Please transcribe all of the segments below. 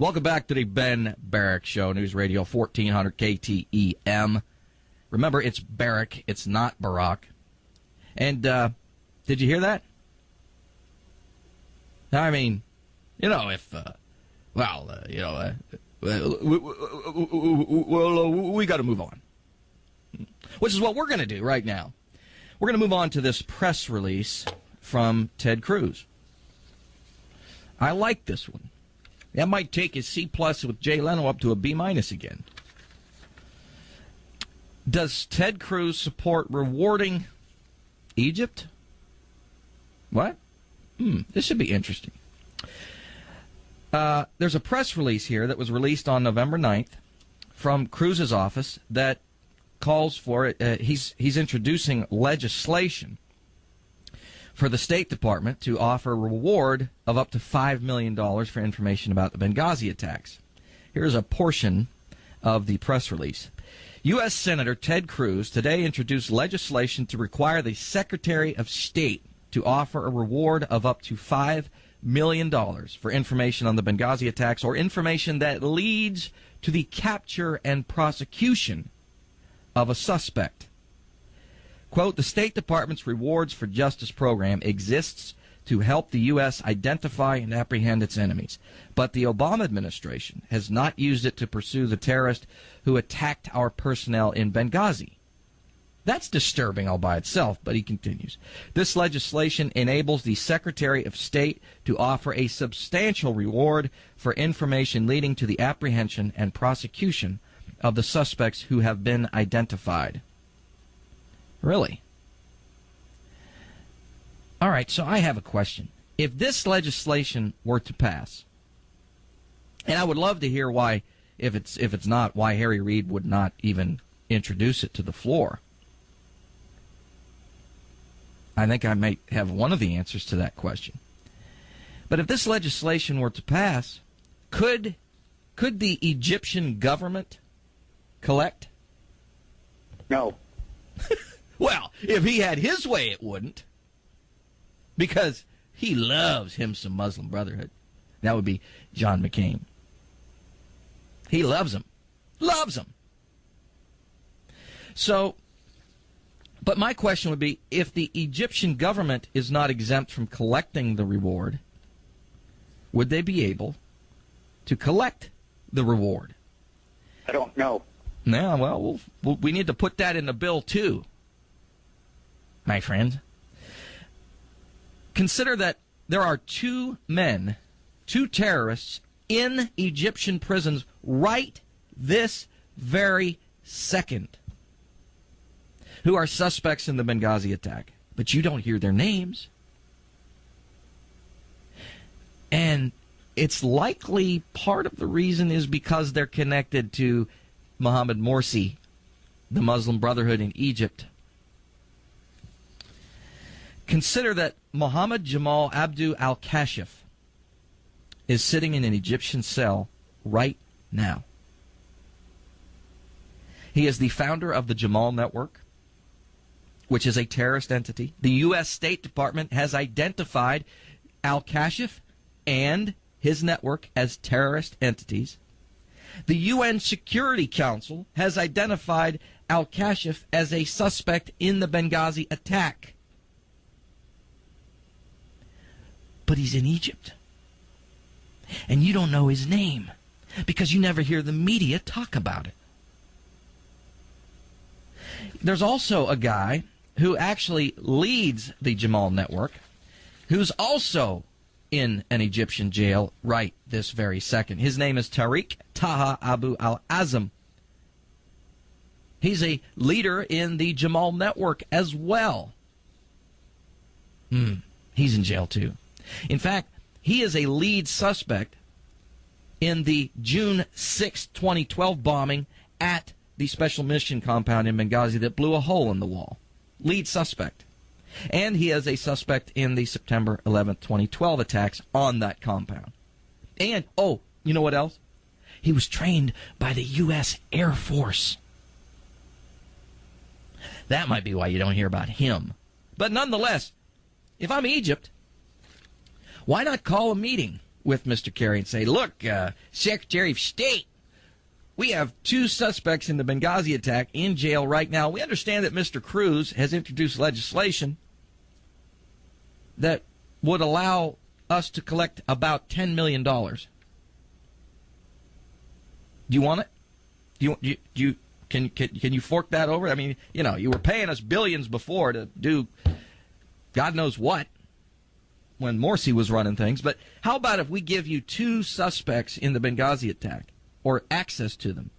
Welcome back to the Ben Barrack Show, News Radio 1400 KTEM. Remember, it's Barrack, it's not Barack. And did you hear that? I mean, you know, if, we got to move on. Which is what we're going to do right now. We're going to move on to this press release from Ted Cruz. I like this one. That might take his C+ with Jay Leno up to a B- again. Does Ted Cruz support rewarding Egypt? What? This should be interesting. There's a press release here that was released on November 9th from Cruz's office that calls for it. He's introducing legislation for the State Department to offer a reward of up to $5 million for information about the Benghazi attacks. Here's a portion of the press release. U.S. Senator Ted Cruz today introduced legislation to require the Secretary of State to offer a reward of up to $5 million for information on the Benghazi attacks or information that leads to the capture and prosecution of a suspect. Quote, the State Department's Rewards for Justice program exists to help the U.S. identify and apprehend its enemies. But the Obama administration has not used it to pursue the terrorist who attacked our personnel in Benghazi. That's disturbing all by itself, but he continues. This legislation enables the Secretary of State to offer a substantial reward for information leading to the apprehension and prosecution of the suspects who have been identified. Really? All right, so I have a question. If this legislation were to pass, and I would love to hear why, if it's not, why Harry Reid would not even introduce it to the floor. I think I might have one of the answers to that question. But if this legislation were to pass, could the Egyptian government collect? No. Well, if he had his way, it wouldn't. Because he loves him some Muslim Brotherhood. That would be John McCain. He loves them. Loves them. So, but my question would be, if the Egyptian government is not exempt from collecting the reward, would they be able to collect the reward? I don't know. Yeah, well, we need to put that in the bill, too, my friend. Consider that there are two terrorists in Egyptian prisons right this very second who are suspects in the Benghazi attack. But you don't hear their names. And it's likely part of the reason is because they're connected to Mohammed Morsi, the Muslim Brotherhood in Egypt. Consider that Mohammed Jamal Abdu al-Kashif is sitting in an Egyptian cell right now. He is the founder of the Jamal Network, which is a terrorist entity. The U.S. State Department has identified al-Kashif and his network as terrorist entities. The UN Security Council has identified al-Kashif as a suspect in the Benghazi attack. But he's in Egypt. And you don't know his name because you never hear the media talk about it. There's also a guy who actually leads the Jamal Network who's also in an Egyptian jail right this very second. His name is Tariq Taha Abu al-Azam. He's a leader in the Jamal Network as well. He's in jail too. In fact, he is a lead suspect in the June 6, 2012 bombing at the Special Mission Compound in Benghazi that blew a hole in the wall. Lead suspect. And he is a suspect in the September 11, 2012 attacks on that compound. And, oh, you know what else? He was trained by the U.S. Air Force. That might be why you don't hear about him. But nonetheless, if I'm Egypt, why not call a meeting with Mr. Kerry and say, look, Secretary of State, we have 2 suspects in the Benghazi attack in jail right now. We understand that Mr. Cruz has introduced legislation that would allow us to collect about $10 million. Do you want it? Can you fork that over? I mean, you were paying us billions before to do God knows what when Morsi was running things. But how about if we give you 2 suspects in the Benghazi attack or access to them?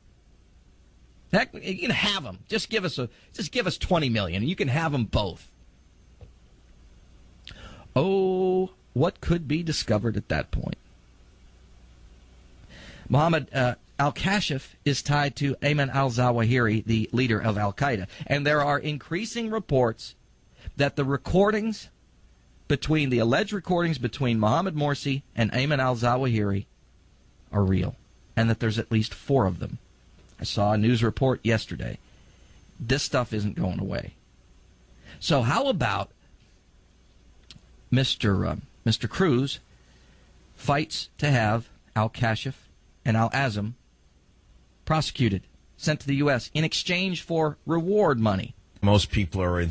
Heck, you can have them. Just give us $20 million, and you can have them both. Oh, what could be discovered at that point? Mohammed al-Kashif is tied to Ayman al-Zawahiri, the leader of al-Qaeda. And there are increasing reports that the alleged recordings between Mohammed Morsi and Ayman al-Zawahiri are real, and that there's at least 4 of them. I saw a news report yesterday. This stuff isn't going away. So how about Mr. Cruz fights to have al-Kashif and al-Azam prosecuted, sent to the U.S. in exchange for reward money? Most people are